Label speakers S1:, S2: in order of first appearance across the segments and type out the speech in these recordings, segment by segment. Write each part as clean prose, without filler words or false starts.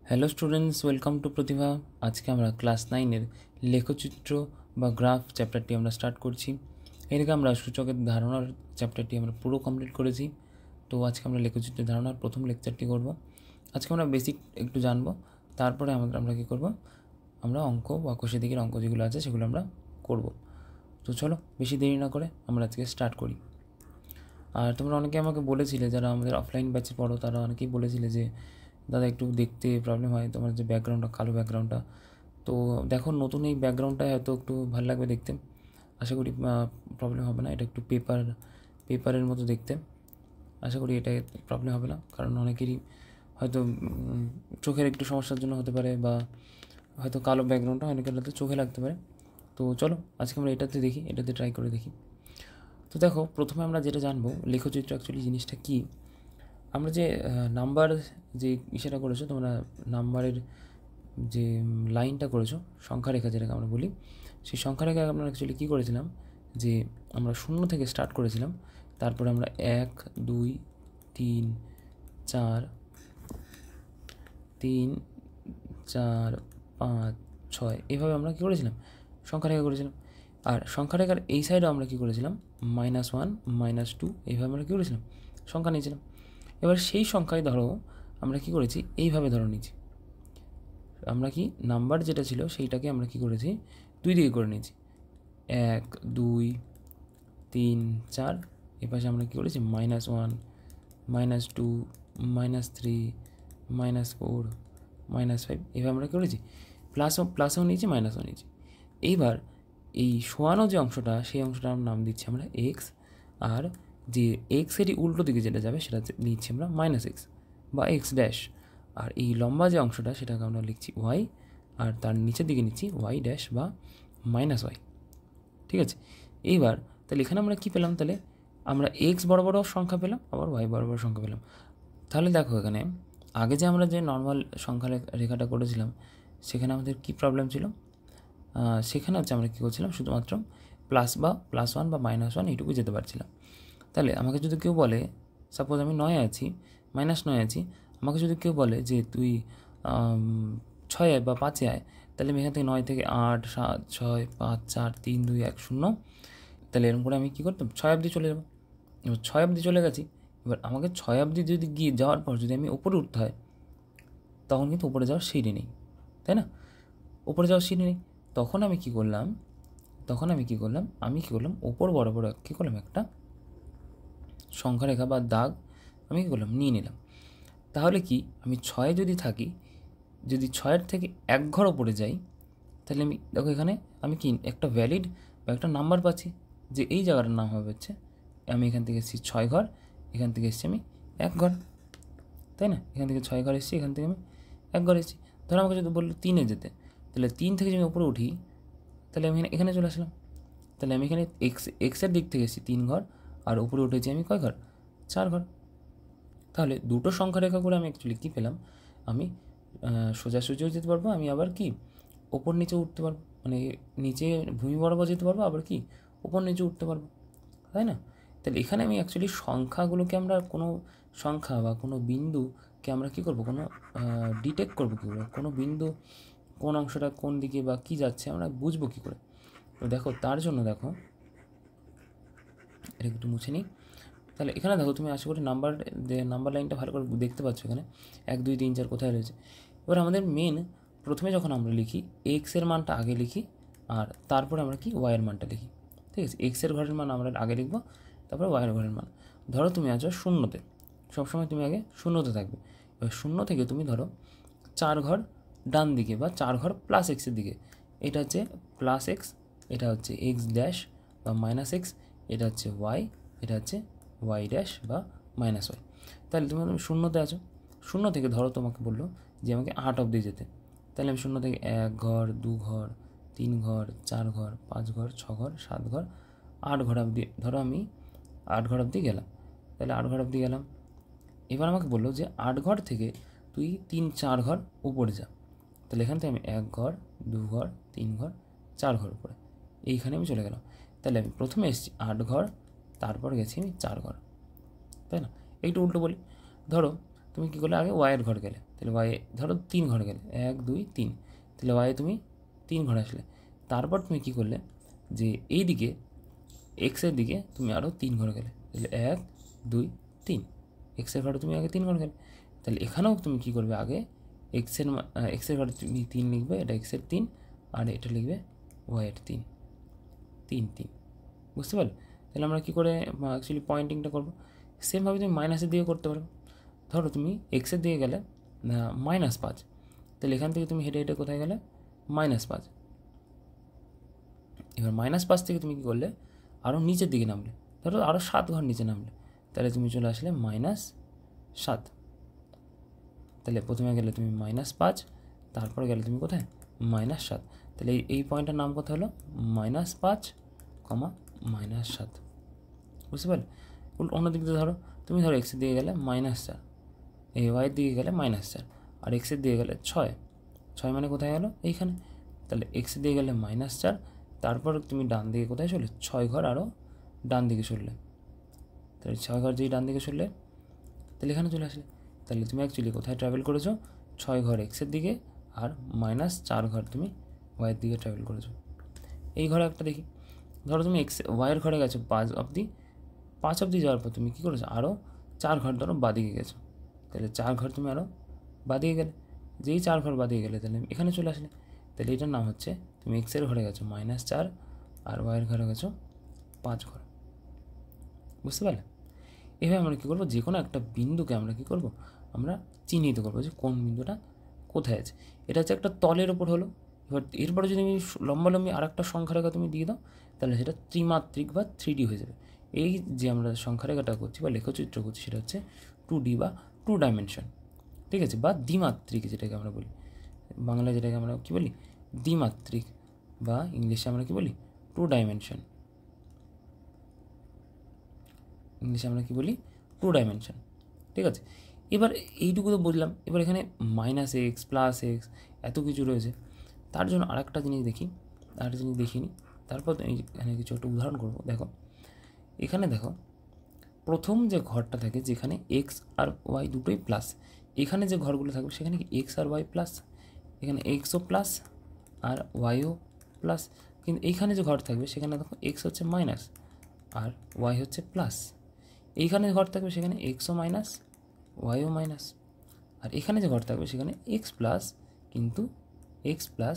S1: Hello students, welcome to প্রতিভা। আজকে আমরা class 9-এর লেখচিত্র বা গ্রাফ চ্যাপ্টারটি আমরা স্টার্ট করছি। এর আগে আমরা সূচকের ধারণার চ্যাপ্টারটি আমরা পুরো কমপ্লিট করেছি। তো আজকে আমরা লেখচিত্রের ধারণার প্রথম লেকচারটি করব। আজকে আমরা বেসিক একটু জানবো, তারপরে আমরা কী করব, আমরা অঙ্ক বা কোষে দিকের অঙ্ক যেগুলো আছে সেগুলো আমরা করব। তো চলো বেশি দেরি না করে আমরা আজকে স্টার্ট করি। আর তোমরা অনেকে আমাকে বলেছিলে, যারা আমাদের অফলাইন ব্যাচে পড়ো তারা অনেকেই বলেছিলে যে দাদা একটু দেখতে প্রবলেম হয়, তোমার যে ব্যাকগ্রাউন্ডটা, কালো ব্যাকগ্রাউন্ডটা। তো দেখো, নতুন এই ব্যাকগ্রাউন্ডটা হয়তো একটু ভালো লাগবে দেখতে, আশা করি প্রবলেম হবে না। এটা একটু পেপারের মতো দেখতে, আশা করি এটা প্রবলেম হবে না। কারণ অনেকেরই হয়তো চোখের একটু সমস্যার জন্য হতে পারে, বা হয়তো কালো ব্যাকগ্রাউন্ডটা অনেকের হয়তো চোখে লাগতে পারে। তো চলো আজকে আমরা এটাতে ট্রাই করে দেখি। তো দেখো, প্রথমে আমরা যেটা জানবো, লেখচিত্র অ্যাকচুয়ালি জিনিসটা কী। আমরা যে নাম্বার যে ইসেটা করেছো তোমরা, নাম্বারের যে লাইনটা করেছো, সংখ্যারেখা যেটাকে আমরা বলি, সেই সংখ্যারেখা আমরা অ্যাকচুয়ালি কী করেছিলাম, যে আমরা 0 থেকে স্টার্ট করেছিলাম। তারপরে আমরা 1 2 3 4 3 4 5 6 এইভাবে আমরা কী করেছিলাম, সংখ্যারেখা করেছিলাম। আর সংখ্যারেখার এই সাইডেও আমরা কী করেছিলাম, -1 -2 এইভাবে আমরা কী করেছিলাম, সংখ্যা নিয়েছিলাম। এবার সেই সংখ্যায় ধরো আমরা কী করেছি, এইভাবে ধরো নিয়েছি। আমরা কি নাম্বার যেটা ছিল সেইটাকে আমরা কী করেছি, দুই দিকে করে নিয়েছি। 1 2 3 4, এ পাশে আমরা কী করেছি, -1 -2 -3 -4 -5 এভাবে আমরা কী করেছি, প্লাসও নিয়েছি, মাইনাসও নিয়েছি। এইবার এই শোয়ানো যে অংশটা, সেই অংশটার নাম দিচ্ছি আমরা এক্স, আর যে এক্সেরই উল্টো দিকে যেটা যাবে সেটা নিচ্ছি আমরা -x বা এক্স ড্যাশ। আর এই লম্বা যে অংশটা সেটাকে আমরা লিখছি ওয়াই, আর তার নিচের দিকে নিচ্ছি ওয়াই ড্যাশ বা -y। ঠিক আছে, এইবার তাহলে এখানে আমরা কী পেলাম, তাহলে আমরা এক্স বড় বড় সংখ্যা পেলাম, আবার ওয়াই বড় বড় সংখ্যা পেলাম। তাহলে দেখো, এখানে আগে যে আমরা যে নর্মাল সংখ্যা রেখাটা করেছিলাম সেখানে আমাদের কী প্রবলেম ছিল, সেখানে হচ্ছে আমরা কী করছিলাম, শুধুমাত্র +1 বা -1 এইটুকু যেতে পারছিলাম। তাহলে আমাকে যদি কেউ বলে, সাপোজ আমি 9 আছি, -9 আছি, আমাকে যদি কেউ বলে যে তুই 6 বা 5-এ আয়, তাহলে আমি এখান থেকে 9 থেকে 8 7 6 5 4 3 2 1 0, তাহলে এরকম করে আমি কী করতাম, 6 অবধি চলে যাব। এবার 6 অবধি চলে গেছি, এবার আমাকে 6 অবধি যদি যাওয়ার পর যদি আমি উপরে উঠতে হয়, তখন কিন্তু উপরে যাওয়ার সিঁড়ি নেই, তাই না? উপরে যাওয়ার সিঁড়ি নেই, তখন আমি কী করলাম, আমি কী করলাম, ওপর বরাবর কী করলাম, একটা সংখ্যারেখা বা দাগ আমি কী করলাম, নিয়ে নিলাম। তাহলে কি, আমি 6 যদি থাকি, যদি 6-এর থেকে 1 ঘর ওপরে যাই, তাহলে আমি দেখো এখানে আমি কি একটা ভ্যালিড বা একটা নাম্বার পাচ্ছি, যে এই জায়গাটার নাম হবে হচ্ছে, আমি এখান থেকে এসেছি 6 ঘর, এখান থেকে এসেছি আমি 1 ঘর, তাই না? এখান থেকে 6 ঘর এসেছি, এখান থেকে আমি 1 ঘর এসেছি। ধরো আমাকে যদি বললো 3-এ যেতে, তাহলে 3 থেকে যদি আমি উপরে উঠি, তাহলে আমি এখানে চলে আসলাম। তাহলে আমি এখানে এক্সের দিক থেকে এসেছি 3 ঘর, আর উপরে উঠেছি আমি কয় ঘর, 4 ঘর। তাহলে দুটো সংখ্যা রেখা করে আমি অ্যাকচুয়ালি কী পেলাম, আমি সোজাসুজিও যেতে পারবো, আমি আবার কি ওপর নিচে উঠতে পারবো, মানে নিচে ভূমি বরাবর যেতে পারবো, আবার কি ওপর নিচে উঠতে পারবো, তাই না? তাহলে এখানে আমি অ্যাকচুয়ালি সংখ্যাগুলোকে, আমরা কোনো সংখ্যা বা কোনো বিন্দুকে আমরা কী করবো, কোনো ডিটেক্ট করবো কী করে, কোনো বিন্দু কোন অংশটা কোন দিকে বা কী যাচ্ছে আমরা বুঝবো কী করে। তো দেখো, তার জন্য দেখো এটা একটু মুছে নিই। তাহলে এখানে দেখো, তুমি আশা করি নাম্বার লাইনটা ভালো করে দেখতে পাচ্ছ, এখানে 1 2 3 4 কোথায় রয়েছে। এবার আমাদের প্রথমে যখন আমরা লিখি, এক্সের মানটা আগে লিখি, আর তারপরে আমরা কি ওয়াইয়ের মানটা লিখি। ঠিক আছে, এক্সের ঘরের মান আমরা আগে লিখবো, তারপরে ওয়াইয়ের ঘরের মান। ধরো তুমি আছো 0-তে, সবসময় তুমি আগে 0-তে থাকবে। এবার 0 থেকে তুমি ধরো 4 ঘর ডান দিকে বা 4 ঘর +x-এর দিকে, এটা হচ্ছে +x, এটা হচ্ছে x ড্যাশ বা -x, এটা হচ্ছে y, এটা হচ্ছে ওয়াই ড্যাশ বা -y। তাহলে তুমি 0-তে আছো, 0 থেকে ধরো তোমাকে বললো যে আমাকে 8 অবধি যেতে, তাহলে আমি 0 থেকে 1 ঘর 2 ঘর 3 ঘর 4 ঘর 5 ঘর 6 ঘর 7 ঘর 8 ঘর অবধি, ধরো আমি 8 ঘর অবধি গেলাম, তাহলে 8 ঘর অবধি গেলাম। এবার আমাকে বললো যে 8 ঘর থেকে তুই 3-4 ঘর উপরে যা, তাহলে এখান থেকে আমি 1 ঘর 2 ঘর 3 ঘর 4 ঘর উপরে, এইখানে আমি চলে গেলাম। তাহলে আমি প্রথমে এসেছি 8 ঘর, তারপর গেছি আমি 4 ঘর, তাই না? একটু উল্টো বলি, ধরো তুমি কী করলে, আগে ওয়াইয়ের ঘর গেলে, তো তাহলে ওয়াই ধরো 3 ঘর গেলে 1 2 3, তাহলে ওয়াই তুমি 3 ঘর আসলে। তারপর তুমি কী করলে যে এই দিকে এক্সের দিকে তুমি আরও 3 ঘর গেলে, তাহলে 1 2 3, এক্সের ঘরে তুমি আগে 3 ঘর গেলে। তাহলে এখানেও তুমি কী করবে, আগে এক্সের ঘরে তুমি 3 লিখবে, এটা এক্সের 3, আর এটা লিখবে ওয়াইয়ের 3 3 3, বুঝতে পারলে? তাহলে আমরা কী করে অ্যাকচুয়ালি পয়েন্টিংটা করবো, সেমভাবে তুমি মাইনাসের দিকে করতে পারো। ধরো তুমি এক্সের দিকে গেলে -5, তাহলে এখান থেকে তুমি হেঁটে হেঁটে কোথায় গেলে -5। এবার -5 থেকে তুমি কী করলে, আরও নিচের দিকে নামলে, ধরো আরও 7 ঘর নিচে নামলে, তাহলে তুমি চলে আসলে -7। তাহলে প্রথমে গেলে তুমি -5, তারপর গেলে তুমি কোথায় -7। তাহলে এই পয়েন্টটার নাম কত হলো, -5, -7, বুঝতে পারলে? অন্য দিক দিয়ে ধরো তুমি ধরো এক্সের দিকে গেলে -4, এই ওয়াইয়ের দিকে গেলে -4, আর এক্সের দিকে গেলে 6 মানে কোথায় গেলো এইখানে। তাহলে এক্সের দিকে গেলে -4, তারপর তুমি ডান দিকে কোথায় চলে 6 ঘর আরও ডান দিকে সরলে, তাহলে 6 ঘর যেই ডান দিকে সরলে তাহলে এখানে চলে আসলে। তাহলে তুমি অ্যাকচুয়ালি কোথায় ট্রাভেল করেছো, 6 ঘর এক্সের দিকে আর -4 ঘর তুমি ওয়াইয়ের দিকে ট্রাভেল করেছো। এই ঘরে একটা দেখি, ধরো তুমি ওয়াইয়ের ঘরে গেছো 5 অবধি যাওয়ার পর তুমি কী করেছো, আরও 4 ঘর ধরো বাদিকে গেছো, তাহলে 4 ঘর তুমি আরও বাদিকে গেলে, যেই 4 ঘর বাদিকে গেলে তাহলে এখানে চলে আসলে। তাহলে এটার নাম হচ্ছে তুমি এক্সের ঘরে গেছো -4 আর ওয়াইয়ের ঘরে গেছো 5 ঘর, বুঝতে পারলে? এভাবে আমরা কী করবো, যে কোনো একটা বিন্দুকে আমরা কী করবো, আমরা চিহ্নিত করবো যে কোন বিন্দুটা কোথায় আছে। এটা হচ্ছে একটা তলের ওপর হলো। এবার এরপরে যদি আমি লম্বালম্বি আর একটা সংখ্যারেখা তুমি দিয়ে দাও, তাহলে সেটা ত্রিমাত্রিক বা 3D হয়ে যাবে। এই যে আমরা সংখ্যারেখাটা করছি বা লেখচিত্র করছি, সেটা হচ্ছে 2D বা 2 ডাইমেনশন, ঠিক আছে, বা দ্বিমাত্রিক যেটাকে আমরা বলি, বাংলায় যেটাকে আমরা কী বলি, দ্বিমাত্রিক, বা ইংলিশে আমরা কী বলি, 2 ডাইমেনশন। ইংলিশে আমরা কী বলি, 2 ডাইমেনশন, ঠিক আছে। এবার এইটুকু তো বুঝলাম। এবার এখানে -x +x এত কিছু রয়েছে, তার জন্য আরেকটা জিনিস দেখি, আরেকটা জিনিস দেখিনি, তারপর এখানে কিছু একটা উদাহরণ করবো। দেখো এখানে দেখো প্রথম যে ঘরটা থাকে যেখানে এক্স আর ওয়াই দুটোই প্লাস, এখানে যে ঘরগুলো থাকবে সেখানে কি এক্স আর ওয়াই প্লাস, এখানে এক্সও প্লাস আর ওয়াইও প্লাস, কিন্তু এইখানে যে ঘর থাকবে সেখানে দেখো এক্স হচ্ছে মাইনাস আর ওয়াই হচ্ছে প্লাস, এইখানে ঘর থাকবে সেখানে এক্সও মাইনাস ওয়াইও মাইনাস, আর এখানে যে ঘর থাকবে সেখানে এক্স প্লাস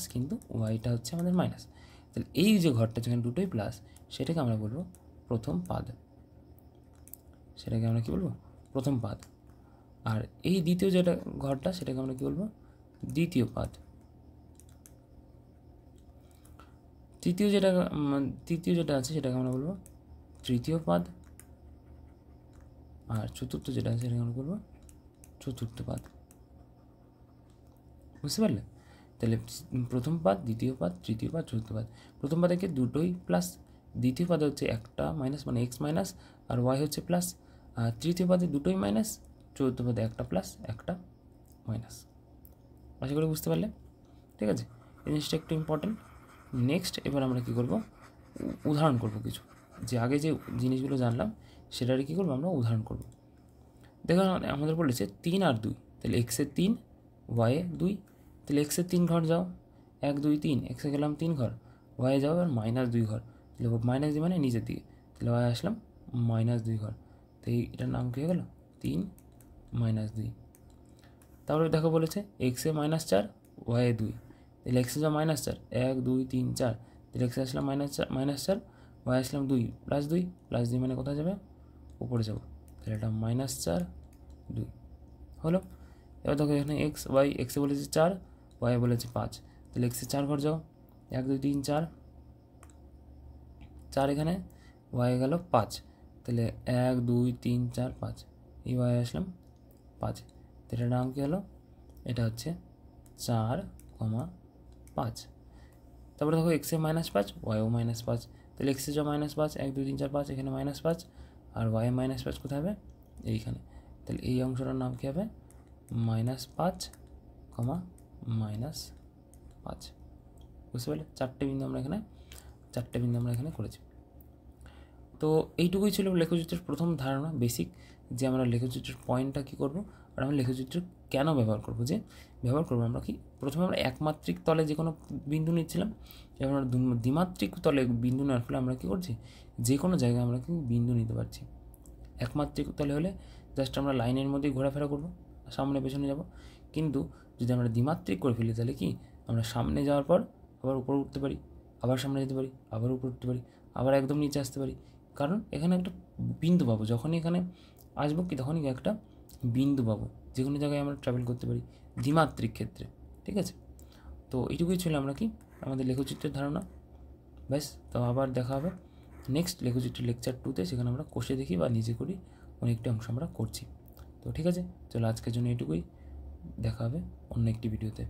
S1: কিন্তু ওয়াইটা হচ্ছে আমাদের মাইনাস। তাহলে এই যে ঘরটা যেখানে দুটোই প্লাস, সেটাকে আমরা বলবো প্রথম পাদ, সেটাকে আমরা কী বলবো, প্রথম পাদ। আর এই দ্বিতীয় যেটা ঘরটা সেটাকে আমরা কী বলবো, দ্বিতীয় পাদ। তৃতীয় যেটা আছে সেটাকে আমরা বলবো তৃতীয় পাদ, আর চতুর্থ যেটা আছে সেটাকে আমরা বলবো চতুর্থ পাদ, বুঝতে পারলে? তাহলে প্রথম পাদ, দ্বিতীয় পাদ, তৃতীয় পাদ, চতুর্থ পাদ। প্রথম পাদে কি দুটোই প্লাস, দ্বিতীয় পাদে হচ্ছে একটা মাইনাস মানে এক্স মাইনাস আর ওয়াই হচ্ছে প্লাস, আর তৃতীয় পাদে দুটোই মাইনাস, চতুর্থ পাদে একটা প্লাস একটা মাইনাস। আশা করি বুঝতে পারলে, ঠিক আছে। এই জিনিসটা একটু ইম্পর্টেন্ট। নেক্সট এবার আমরা কী করব, উদাহরণ করব কিছু, যে আগে যে জিনিসগুলো জানলাম সেটারই কী করবো, আমরা উদাহরণ করব। দেখো আমাদের বলেছে 3 আর 2, তাহলে এক্সের 3 ওয়াইয়ে 2, তাহলে এক্সের 3 ঘর যাও, 1 2 3, এক্সে গেলাম 3 ঘর, ওয়াইয়ে যাও আর -2 ঘর, তাহলে -2 মানে নিচের দিকে, তাহলে ওয়াই আসলাম -2 ঘর, তো এটার নাম কী হয়ে গেলো 3 -2। তারপরে দেখো বলেছে এক্সে -4 ওয়াইয়ে 2, তাহলে এক্সে যাও -4, 1 2 3 4, তাহলে এক্সে আসলাম -4, ওয়াই আসলাম 2 +2 মানে কোথায় যাবে, উপরে যাবো, তাহলে এটা -4 2 হলো। এবার দেখো এখানে এক্স ওয়াই, এক্সে বলেছে 4 ওয়াই বলেছে 5, তাহলে এক্সে 4 ঘর যাও, 1 2 3 4, 4 এখানে, ওয়াই গেল 5, তাহলে 1 2 3 4 5, এই ওয়াই আসলাম 5, তাহলে এটার নাম কী হলো, এটা হচ্ছে 4, 5। তারপরে দেখো এক্সে -5 ওয়াইও -5, তাহলে এক্সে যাও -5, 1 2 3 4 5, এখানে -5 আর ওয়াই -5 কোথায় হবে, এইখানে, তাহলে এই অংশটার নাম কী হবে, -5, -5, বুঝতে পারলে? চারটে বিন্দু আমরা এখানে করেছি। তো এইটুকুই ছিল লেখচিত্রের প্রথম ধারণা, বেসিক, যে আমরা লেখচিত্রের পয়েন্টটা কী করবো আর আমরা লেখচিত্রের কেন ব্যবহার করবো, যে ব্যবহার করবো আমরা কি, প্রথমে আমরা একমাত্রিক তলে যে কোনো বিন্দু নিচ্ছিলাম, এবার আমরা দ্বিমাত্রিক তলে বিন্দু নেওয়ার ফলে আমরা কী করছি, যে কোনো জায়গায় আমরা কিন্তু বিন্দু নিতে পারছি। একমাত্রিক তলে হলে জাস্ট আমরা লাইনের মধ্যেই ঘোরাফেরা করবো, সামনে পেছনে যাব। কিন্তু যদি আমরা দ্বিমাত্রিক করে ফেলি তাহলে কি, আমরা সামনে যাওয়ার পর আবার উপরে উঠতে পারি, আবার সামনে যেতে পারি, আবার উপরে উঠতে পারি, আবার একদম নিচে আসতে পারি, কারণ এখানে একটা বিন্দু পাবো। যখনই এখানে আসবো কি, তখনই একটা বিন্দু পাবো, যে কোনো জায়গায় আমরা ট্রাভেল করতে পারি দ্বিমাত্রিক ক্ষেত্রে। ঠিক আছে, তো এইটুকুই ছিল আমরা কি আমাদের লেখচিত্রের ধারণা। ব্যাস, তো আবার দেখা হবে নেক্সট লেখচিত্রের লেকচার 2-তে, সেখানে আমরা কষে দেখি বা নিজে করি, অনেকটা অংশ আমরা করছি। তো ঠিক আছে, চলো আজকের জন্য এটুকুই, দেখা হবে অন্য একটি ভিডিওতে।